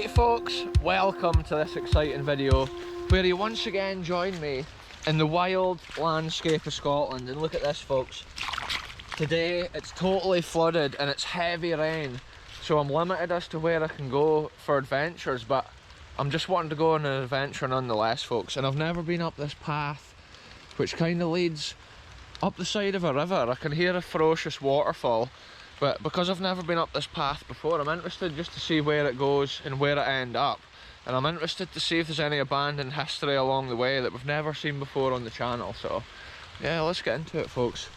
Right folks, welcome to this exciting video where you once again join me in the wild landscape of Scotland. And look at this folks, today it's totally flooded and it's heavy rain, so I'm limited as to where I can go for adventures, but I'm just wanting to go on an adventure nonetheless folks. And I've never been up this path which kind of leads up the side of a river. I can hear a ferocious waterfall, but because I've never been up this path before, I'm interested just to see where it goes and where it ends up. And I'm interested to see if there's any abandoned history along the way that we've never seen before on the channel. So yeah, let's get into it folks.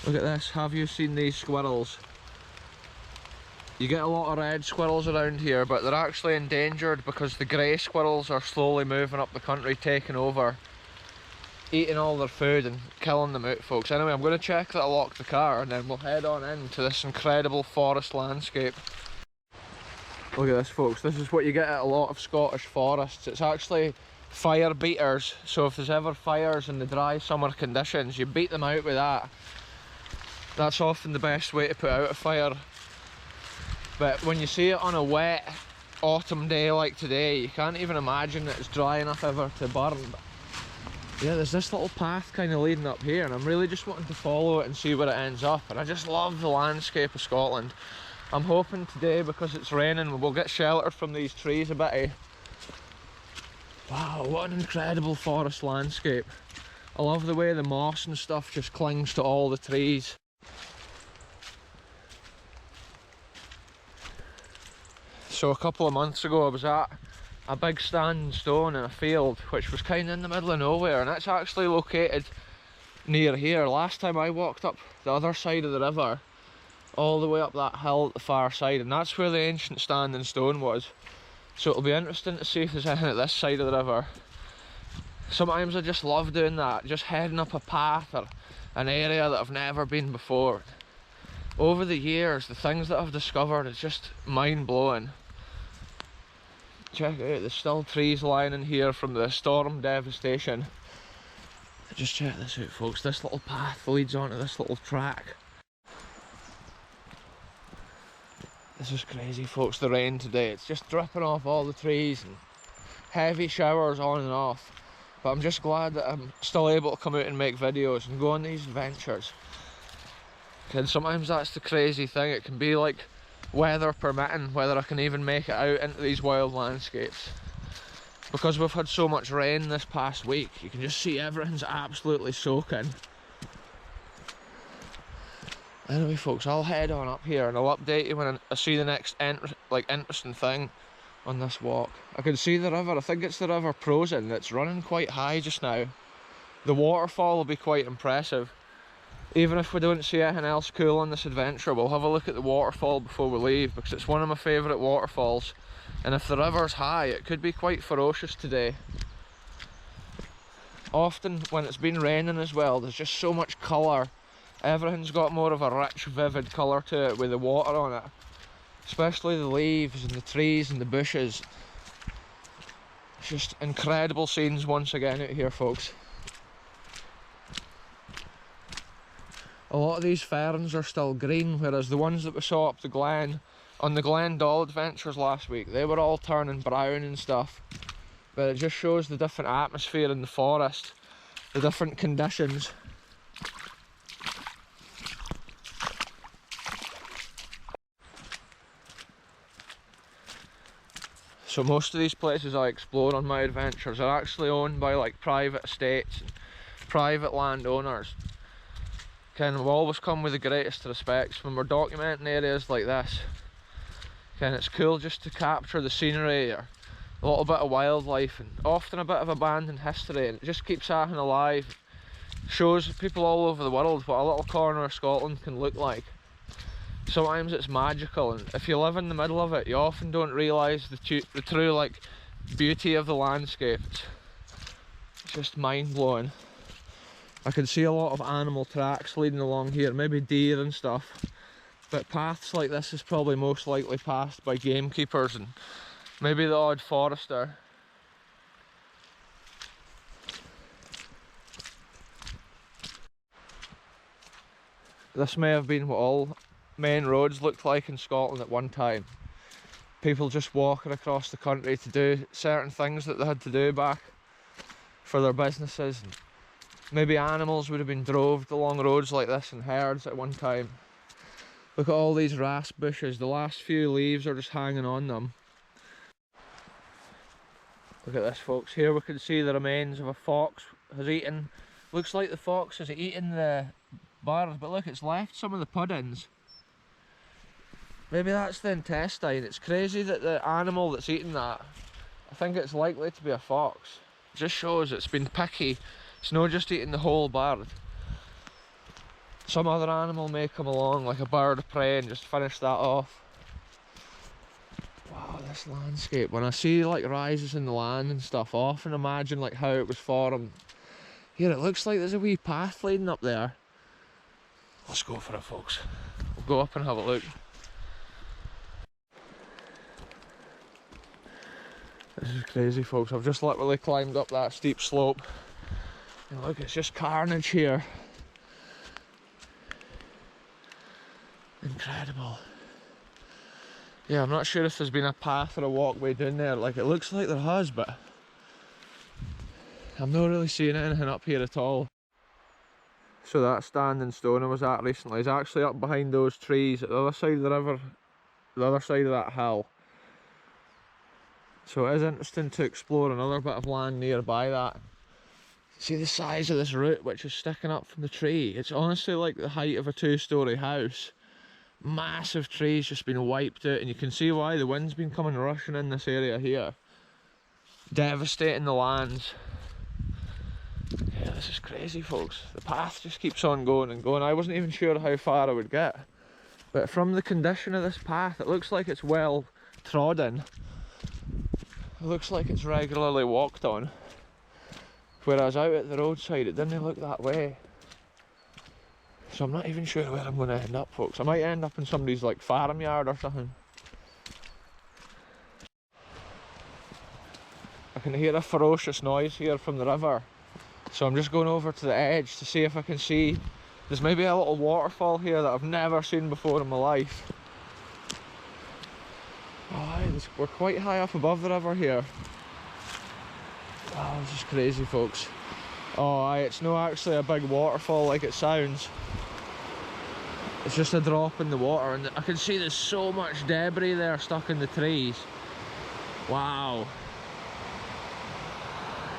Look at this, have you seen these squirrels? You get a lot of red squirrels around here, but they're actually endangered because the grey squirrels are slowly moving up the country, taking over, eating all their food and killing them out folks. Anyway, I'm going to check that I locked the car and then we'll head on into this incredible forest landscape. Look at this folks, this is what you get at a lot of Scottish forests. It's actually fire beaters, so if there's ever fires in the dry summer conditions, you beat them out with that. That's often the best way to put out a fire. But when you see it on a wet autumn day like today, you can't even imagine that it's dry enough ever to burn. Yeah, there's this little path kind of leading up here and I'm really just wanting to follow it and see where it ends up. And I just love the landscape of Scotland. I'm hoping today, because it's raining, we'll get sheltered from these trees a bit. Wow, what an incredible forest landscape. I love the way the moss and stuff just clings to all the trees. So a couple of months ago I was at a big standing stone in a field which was kind of in the middle of nowhere, and it's actually located near here. Last time I walked up the other side of the river, all the way up that hill at the far side, and that's where the ancient standing stone was. So it'll be interesting to see if there's anything at this side of the river. Sometimes I just love doing that, just heading up a path or an area that I've never been before. Over the years, the things that I've discovered is just mind-blowing. Check it out, there's still trees lying in here from the storm devastation. Just check this out folks, this little path leads onto this little track. This is crazy folks, the rain today, it's just dripping off all the trees and heavy showers on and off. But I'm just glad that I'm still able to come out and make videos and go on these adventures. And sometimes that's the crazy thing, it can be like weather permitting, whether I can even make it out into these wild landscapes. Because we've had so much rain this past week, you can just see everything's absolutely soaking. Anyway folks, I'll head on up here and I'll update you when I see the next interesting thing on this walk. I can see the river, I think it's the River Prosen, that's running quite high just now. The waterfall will be quite impressive. Even if we don't see anything else cool on this adventure, we'll have a look at the waterfall before we leave, because it's one of my favourite waterfalls. And if the river's high, it could be quite ferocious today. Often when it's been raining as well, there's just so much colour. Everything's got more of a rich, vivid colour to it with the water on it. Especially the leaves and the trees and the bushes. It's just incredible scenes once again out here folks. A lot of these ferns are still green, whereas the ones that we saw up the Glen, on the Glen adventures last week, they were all turning brown and stuff. But it just shows the different atmosphere in the forest, the different conditions. So most of these places I explore on my adventures are actually owned by like private estates and private landowners. Ken, we always come with the greatest respects when we're documenting areas like this. Ken, it's cool just to capture the scenery or a little bit of wildlife and often a bit of abandoned history, and it just keeps everything alive. Shows people all over the world what a little corner of Scotland can look like. Sometimes it's magical, and if you live in the middle of it, you often don't realise the true like beauty of the landscape. It's just mind-blowing. I can see a lot of animal tracks leading along here, maybe deer and stuff. But paths like this is probably most likely passed by gamekeepers and maybe the odd forester. This may have been what all main roads looked like in Scotland at one time. people just walking across the country to do certain things that they had to do back for their businesses. And maybe animals would have been drove along roads like this in herds at one time. Look at all these rasp bushes, the last few leaves are just hanging on them. Look at this, folks. Here we can see the remains of a fox has eaten. Looks like the fox has eaten the bird, but look, it's left some of the puddings. Maybe that's the intestine. It's crazy that the animal that's eaten that, I think it's likely to be a fox. It just shows it's been picky. It's not just eating the whole bird. Some other animal may come along, like a bird of prey, and just finish that off. Wow, this landscape. When I see like rises in the land and stuff, I often imagine like how it was formed. Here it looks like there's a wee path leading up there. Let's go for it, folks. We'll go up and have a look. This is crazy, folks. I've just literally climbed up that steep slope. And look, it's just carnage here. Incredible. Yeah, I'm not sure if there's been a path or a walkway down there. Like, it looks like there has, but I'm not really seeing anything up here at all. So that standing stone I was at recently is actually up behind those trees at the other side of the river, the other side of that hill. So it is interesting to explore another bit of land nearby that. See the size of this root which is sticking up from the tree. It's honestly like the height of a 2-storey house. Massive trees just been wiped out, and you can see why. The wind's been coming rushing in this area here, devastating the lands. Yeah, this is crazy, folks. The path just keeps on going and going. I wasn't even sure how far I would get, but from the condition of this path, it looks like it's well trodden. It looks like it's regularly walked on, whereas out at the roadside it didn't look that way. So I'm not even sure where I'm going to end up, folks. I might end up in somebody's like farmyard or something. I can hear a ferocious noise here from the river, so I'm just going over to the edge to see if I can see. There's maybe a little waterfall here that I've never seen before in my life. Oh, we're quite high up above the river here. Oh, this is crazy, folks. Oh, it's not actually a big waterfall like it sounds. It's just a drop in the water, and I can see there's so much debris there stuck in the trees. Wow.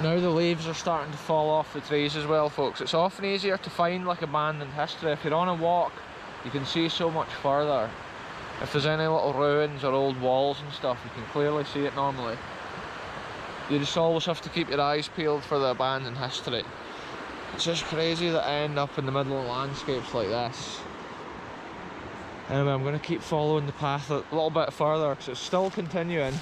Now the leaves are starting to fall off the trees as well, folks. It's often easier to find like abandoned history. If you're on a walk, you can see so much further. If there's any little ruins or old walls and stuff, you can clearly see it normally. You just always have to keep your eyes peeled for the abandoned history. It's just crazy that I end up in the middle of landscapes like this. Anyway, I'm going to keep following the path a little bit further because it's still continuing.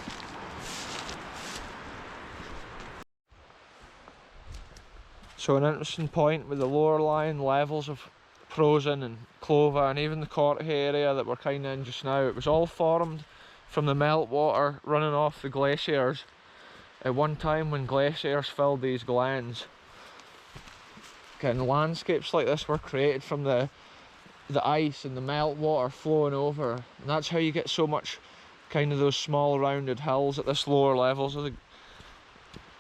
So an interesting point with the lower lying levels of Prosen and Clover and even the Corty area that we're kind of in just now, it was all formed from the meltwater running off the glaciers at one time when glaciers filled these glens. And landscapes like this were created from the ice and the meltwater flowing over, and that's how you get so much kind of those small rounded hills at this lower levels of the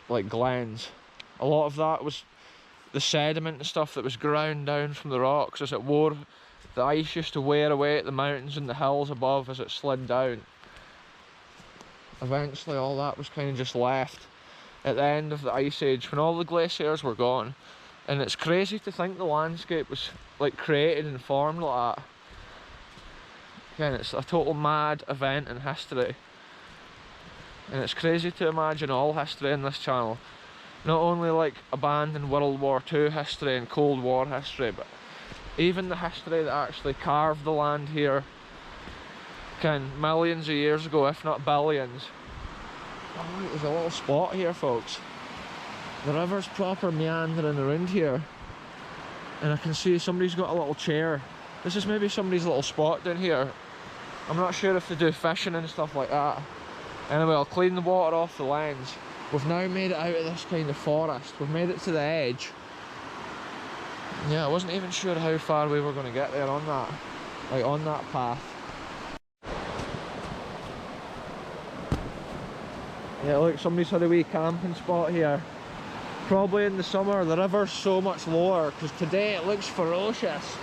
like glens. A lot of that was the sediment and stuff that was ground down from the rocks as it wore. The ice used to wear away at the mountains and the hills above as it slid down. Eventually all that was kind of just left at the end of the ice age when all the glaciers were gone. And it's crazy to think the landscape was like created and formed like that. Again, it's a total mad event in history. And it's crazy to imagine all history in this channel. Not only like abandoned World War II history and Cold War history, but even the history that actually carved the land here millions of years ago, if not billions. Oh, look, there's a little spot here, folks. The river's proper meandering around here, and I can see somebody's got a little chair. This is maybe somebody's little spot down here. I'm not sure if they do fishing and stuff like that. Anyway, I'll clean the water off the lens. We've now made it out of this kind of forest. We've made it to the edge. Yeah, I wasn't even sure how far we were going to get there on that, like on that path. Yeah, look, somebody's had a wee camping spot here. Probably in the summer, the river's so much lower, because today it looks ferocious.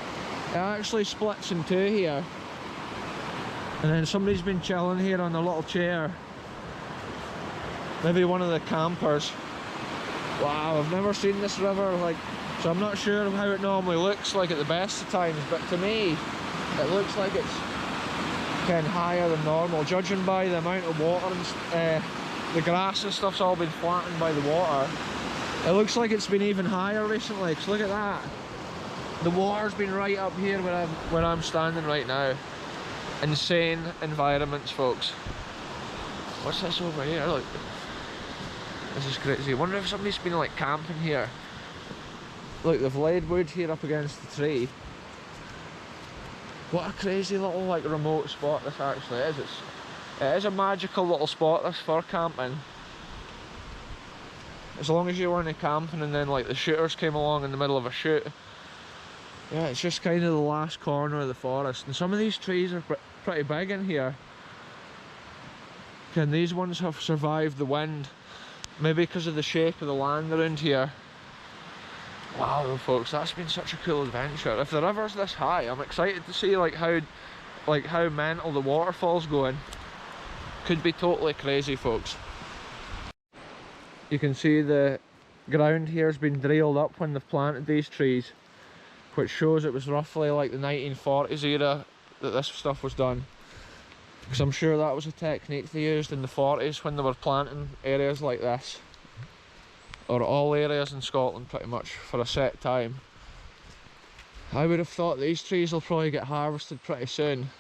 It actually splits in two here. And then somebody's been chilling here on a little chair. Maybe one of the campers. Wow, I've never seen this river, like, so I'm not sure of how it normally looks like at the best of times, but to me, it looks like it's kind of higher than normal, judging by the amount of water and the grass and stuff's all been flattened by the water. It looks like it's been even higher recently, because look at that. The water's been right up here where I'm standing right now. Insane environments, folks. What's this over here? Look. This is crazy. I wonder if somebody's been like camping here. Look, they've laid wood here up against the tree. What a crazy little like remote spot this actually is. It is a magical little spot this for camping. As long as you weren't camping and then like the shooters came along in the middle of a shoot. Yeah, it's just kind of the last corner of the forest. And some of these trees are pretty big in here. And these ones have survived the wind. Maybe because of the shape of the land around here. Wow, folks, that's been such a cool adventure. If the river's this high, I'm excited to see like how mental the waterfall's going. Could be totally crazy, folks. You can see the ground here has been drilled up when they've planted these trees, which shows it was roughly like the 1940s era that this stuff was done. Because I'm sure that was a technique they used in the 40s when they were planting areas like this. Or all areas in Scotland pretty much, for a set time. I would have thought these trees will probably get harvested pretty soon.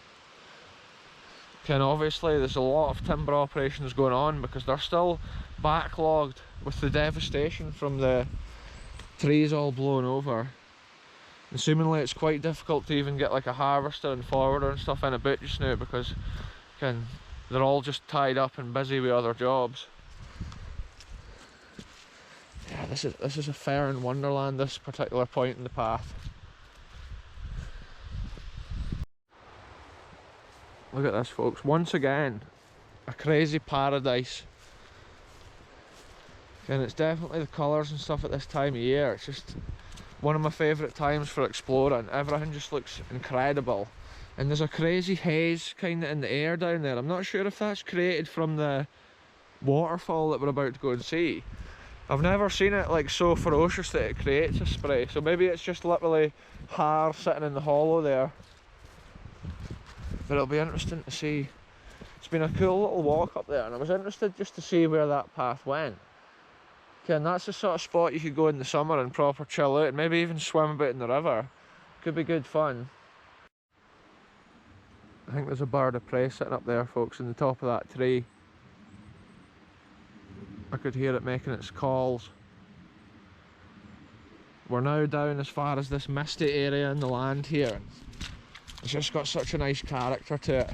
And obviously there's a lot of timber operations going on because they're still backlogged with the devastation from the trees all blown over. And seemingly it's quite difficult to even get like a harvester and forwarder and stuff in a bit just now because they're all just tied up and busy with other jobs. Yeah, this is a fair in wonderland, this particular point in the path. Look at this, folks. Once again, a crazy paradise. And it's definitely the colours and stuff at this time of year. It's just one of my favourite times for exploring. Everything just looks incredible. And there's a crazy haze kind of in the air down there. I'm not sure if that's created from the waterfall that we're about to go and see. I've never seen it like so ferocious that it creates a spray. So maybe it's just literally har sitting in the hollow there. But it'll be interesting to see. It's been a cool little walk up there and I was interested just to see where that path went. Okay, and that's the sort of spot you could go in the summer and proper chill out and maybe even swim a bit in the river. Could be good fun. I think there's a bird of prey sitting up there, folks, in the top of that tree. I could hear it making its calls. We're now down as far as this misty area in the land here. It's just got such a nice character to it.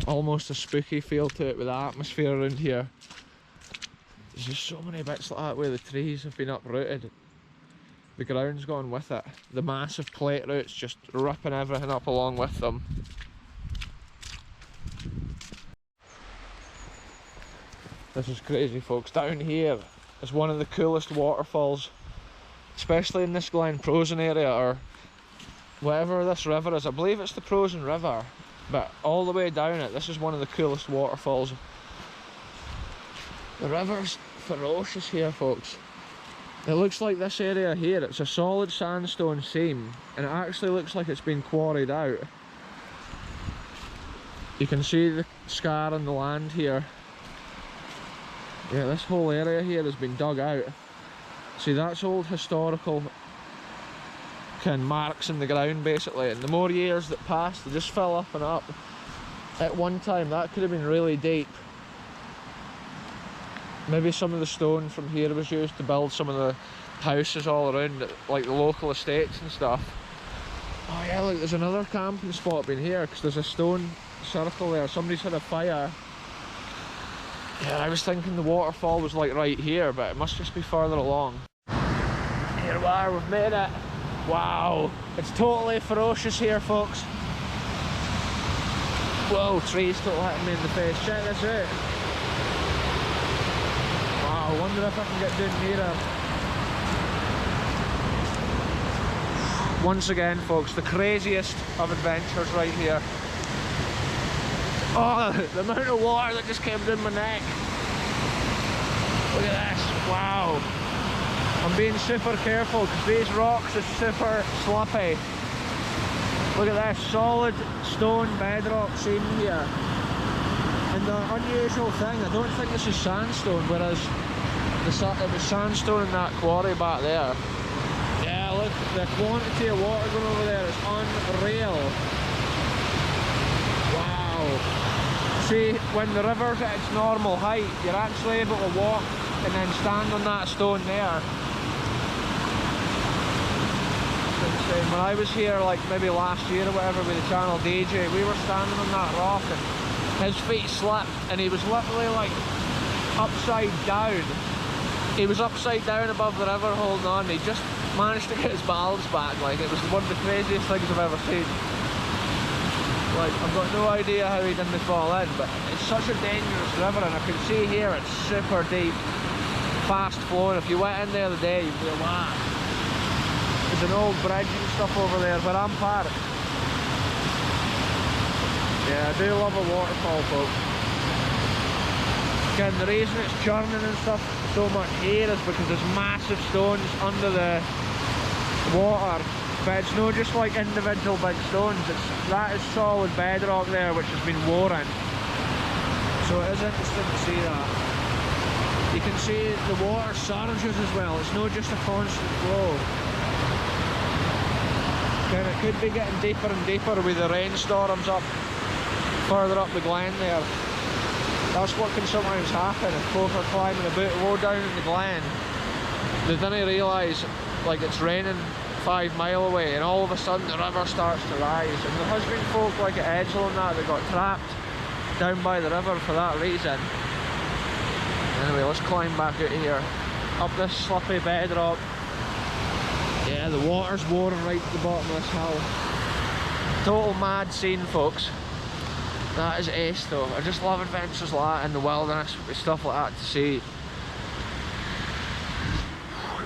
Almost a spooky feel to it with the atmosphere around here. There's just so many bits like that where the trees have been uprooted. The ground's gone with it. The massive plate roots just ripping everything up along with them. This is crazy, folks. Down here is one of the coolest waterfalls, especially in this Glen Prosen area, or whatever this river is. I believe it's the Prosen River, but all the way down it, this is one of the coolest waterfalls. The river's ferocious here, folks. It looks like this area here, it's a solid sandstone seam, and it actually looks like it's been quarried out. You can see the scar on the land here. Yeah, this whole area here has been dug out. See, that's old historical marks in the ground basically, and the more years that pass they just fill up and up. At one time that could have been really deep. Maybe some of the stone from here was used to build some of the houses all around it, like the local estates and stuff. Oh yeah, look, there's another camping spot in here because there's a stone circle there. Somebody's had a fire. Yeah, I was thinking the waterfall was like right here, but it must just be further along. Here we are, we've made it. Wow, it's totally ferocious here, folks. Whoa, trees still hitting me in the face. Check this out. Wow, I wonder if I can get down nearer. Once again, folks, the craziest of adventures right here. Oh, the amount of water that just came down my neck. Look at this, wow. I'm being super careful because these rocks are super sloppy. Look at this, solid stone bedrock scene here. And the unusual thing, I don't think this is sandstone, whereas it was sandstone in that quarry back there. Yeah, look, the quantity of water going over there is unreal. Wow. See, when the river's at its normal height, you're actually able to walk and then stand on that stone there. When I was here, like maybe last year or whatever with the channel DJ, we were standing on that rock and his feet slipped and he was literally like upside down. He was upside down above the river holding on. He just managed to get his balance back. Like, it was one of the craziest things I've ever seen. Like, I've got no idea how he didn't fall in, but it's such a dangerous river, and I can see here it's super deep, fast flowing. If you went in there the day, you'd be like, wow. There's an old bridge and stuff over there where I'm parked. Yeah, I do love a waterfall, folks. Again, the reason it's churning and stuff so much here is because there's massive stones under the water. But it's not just like individual big stones, that is solid bedrock there which has been worn. So it is interesting to see that. You can see the water surges as well, it's not just a constant flow. And it could be getting deeper and deeper with the rainstorms up further up the Glen there. That's what can sometimes happen if folk are climbing a bit low down in the Glen. They didn't realise like it's raining 5 miles away and all of a sudden the river starts to rise. And there has been folk like at Edgell and that got trapped down by the river for that reason. Anyway, let's climb back out here. Up this slippy bedrock. Yeah, the water's warring right at the bottom of this hill. Total mad scene, folks. That is ace though. I just love adventures like that in the wilderness with stuff like that to see.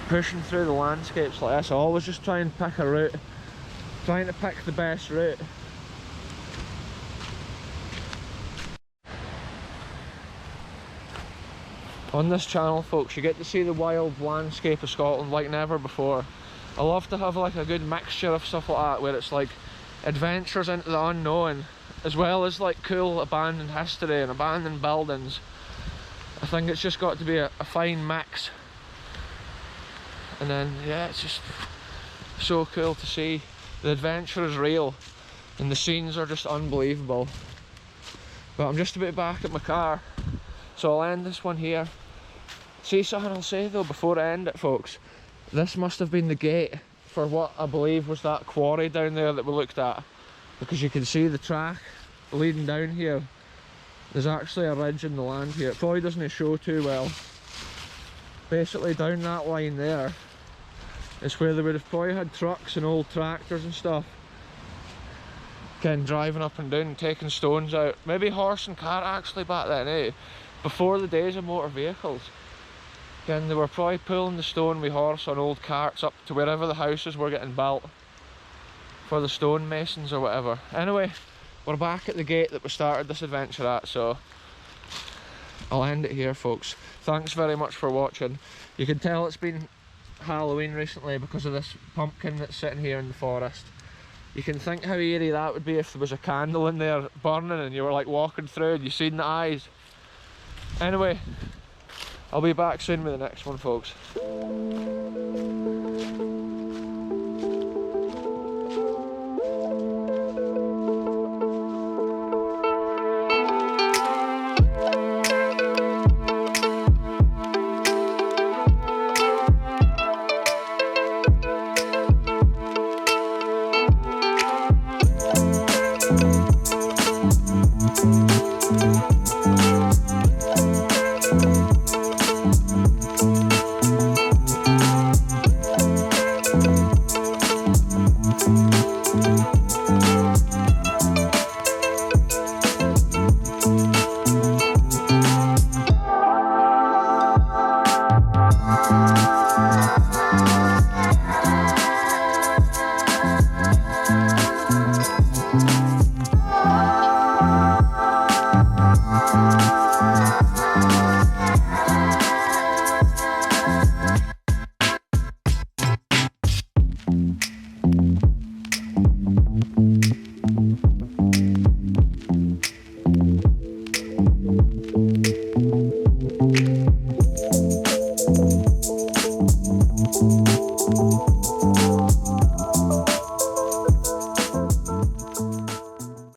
Pushing through the landscapes like this, I always just try and pick a route. Trying to pick the best route. On this channel, folks, you get to see the wild landscape of Scotland like never before. I love to have like a good mixture of stuff like that where it's like adventures into the unknown as well as like cool abandoned history and abandoned buildings. I think it's just got to be a fine mix. And then yeah, it's just so cool to see. The adventure is real and the scenes are just unbelievable. But I'm just about back at my car, so I'll end this one here. See something I'll say though before I end it, folks. This must have been the gate for what I believe was that quarry down there that we looked at, because you can see the track leading down here. There's actually a ridge in the land here. It probably doesn't show too well. Basically down that line there is where they would have probably had trucks and old tractors and stuff driving up and down and taking stones out. Maybe horse and cart actually back then, eh? Before the days of motor vehicles. Again, they were probably pulling the stone with horse on old carts up to wherever the houses were getting built for the stonemasons or whatever. Anyway, we're back at the gate that we started this adventure at, so I'll end it here, folks. Thanks very much for watching. You can tell it's been Halloween recently because of this pumpkin that's sitting here in the forest. You can think how eerie that would be if there was a candle in there burning and you were like walking through and you seen the eyes. Anyway, I'll be back soon with the next one, folks.